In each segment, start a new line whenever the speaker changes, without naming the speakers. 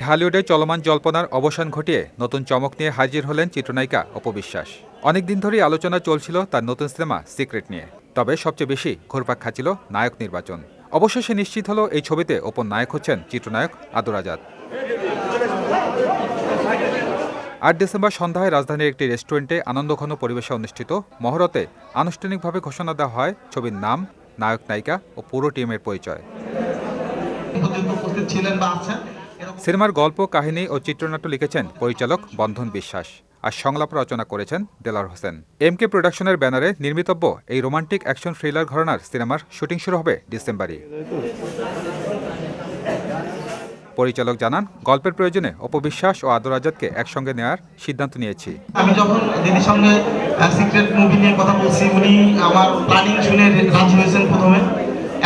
ঢালিউডে চলমান জল্পনার অবসান ঘটিয়ে নতুন চমক নিয়ে হাজির হলেন চিত্রনায়িকা অপবিশ্বাস। অনেকদিন ধরেই আলোচনা চলছিল তার নতুন সিনেমা সিক্রেট নিয়ে। তবে সবচেয়ে বেশি ঘুরপাক খাচ্ছিল নায়ক নির্বাচন। অবশেষে নিশ্চিত হলো এই ছবিতে অপর নায়ক হচ্ছেন চিত্রনায়ক আদর আজাদ। ৮ ডিসেম্বর সন্ধ্যায় রাজধানীর একটি রেস্টুরেন্টে আনন্দঘন পরিবেশে অনুষ্ঠিত মহরতে আনুষ্ঠানিকভাবে ঘোষণা দেওয়া হয় ছবির নাম, নায়ক নায়িকা ও পুরো টিমের পরিচয়। সিনেমার গল্প, কাহিনী ও চিত্রনাট্য লিখেছেন পরিচালক বন্ধন বিশ্বাস, আর সংলাপ রচনা করেছেন দেলার হোসেন। এমকে প্রোডাকশনের ব্যানারে নির্মিতব্য এই রোমান্টিক অ্যাকশন থ্রিলার ঘরানার সিনেমার শুটিং শুরু হবে ডিসেম্বরে। পরিচালক জানান, গল্পের প্রয়োজনে অপবিশ্বাস ও আদর আজাদকে একসঙ্গে নেওয়ার সিদ্ধান্ত নিয়েছি।
আমি যখন দিদির সঙ্গে সিক্রেট মুভি নিয়ে কথা বলছি, উনি আমার প্ল্যানিং শুনে রাজি হয়েছেন। প্রথমে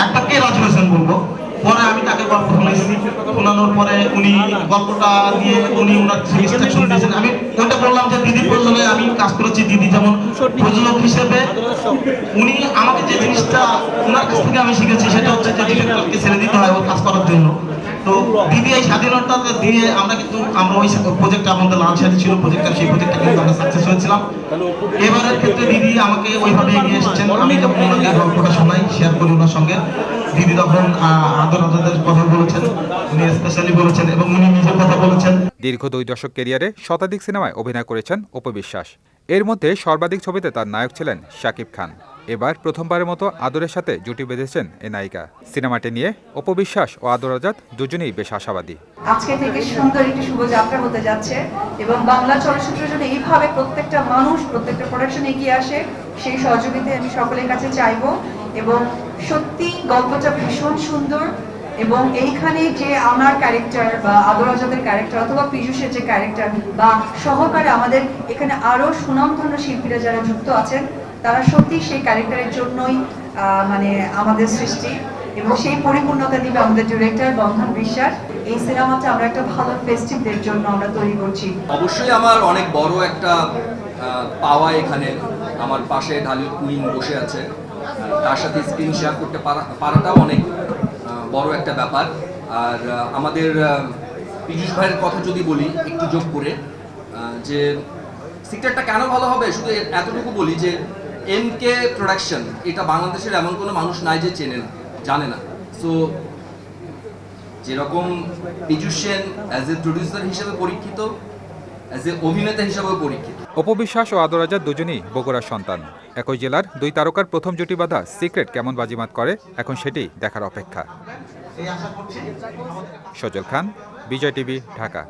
একটাকে রাজি হয়েছেন বলবো, পরে আমি তাকে গল্প শুনেছি। শোনানোর পরে উনি গল্পটা দিয়ে উনি ওনার ইনস্ট্রাকশন দিয়েছেন। আমি ওইটা বললাম যে দিদির প্রয়োজনে আমি কাজ করেছি। দিদি যেমন প্রযোজক হিসেবে উনি আমাকে যে জিনিসটা ওনার কাছ থেকে আমি শিখেছি সেটা হচ্ছে যে ডিরেক্টরকে ছেড়ে দিতে হয় ওর কাজ করার জন্য। তো দিদি এই স্বাধীনতা দিয়ে আমরা ওই প্রজেক্টটা আমাদের লাল সাথে ছিল প্রজেক্টটা, সেই প্রজেক্টটা কিন্তু আমরা সাকসেস হয়েছিলাম। এবারের ক্ষেত্রে দিদি আমাকে ওইভাবে এগিয়ে এসেছেন। আমি যখন ওনাকে গল্পটা শোনাই, শেয়ার করি ওনার সঙ্গে, দিদি তখন আদর আজাদের কথা বলেছেন, উনি স্পেশালি বলেছেন এবং উনি নিজের কথা বলেছেন।
দীর্ঘ 2 দশক ক্যারিয়ারে শতাধিক সিনেমায় অভিনয় করেছেন অপবিশ্বাস। এর মধ্যে সর্বাধিক ছবিতে তার নায়ক ছিলেন শাকিব খান। এবার প্রথমবারের মতো আদরের সাথে জুটি বেঁধেছেন এই নায়িকা। সিনেমাটি নিয়ে অপবিশ্বাস ও আদর আজাদ দুজনেই বেশ আশাবাদী।
আজকে থেকে সুন্দর একটি শুভযাত্রা হতে যাচ্ছে এবং বাংলা চলচ্চিত্রের জন্য এইভাবে প্রত্যেকটা মানুষ, প্রত্যেকটা প্রোডাকশন এগিয়ে আসে, সেই সহযোগিতা আমি সকলের কাছে চাইবো। এবং সত্যি গল্পটা ভীষণ সুন্দর এবং এইখানে যে আমার ক্যারেক্টার বা আদর আজাদের ক্যারেক্টার অথবা পীযূষের যে ক্যারেক্টার বা সহকারে আমাদের এখানে আরো সুনামধন্য শিল্পীরা যারা যুক্ত আছেন, তারা সত্যি সেই ক্যারেক্টারের জন্যই মানে আমাদের সৃষ্টি এবং সেই পরিপূর্ণতা দিবে আমাদের ডিরেক্টর বন্ধন বিশ্বাস। এই সিনেমাটা আমরা একটা ভালো ফেস্টিভের জন্য আমরা তৈরি করছি।
অবশ্যই আমার অনেক বড় একটা পাওয়া এখানে। আমার পাশে ঢালিউড কুইন বসে আছে, তার সাথে স্ক্রিন শেয়ার করতে পারাটাও অনেক বড় একটা ব্যাপার। আর আমাদের পীযূষ ভাইয়ের কথা যদি বলি একটু যোগ করে, যে সিক্রেটটা কেন ভালো হবে, শুধু এতটুকু বলি যে এমকে প্রোডাকশন এটা বাংলাদেশের এমন কোনো মানুষ নাই যে চেনে না, জানে না। সো যেরকম Piyush Sen as a producer হিসেবে পরীক্ষিত, অ্যাজ এ অভিনেতা হিসেবেও পরীক্ষিত।
অপবিশ্বাস ও আদর আজাদ দুজনেই বগুড়ার সন্তান। একই জেলার 2 তারকার প্রথম জুটি বাঁধা সিক্রেট কেমন বাজিমাত করে এখন সেটি দেখার অপেক্ষা। সজল খান, বিজয় টিভি, ঢাকা।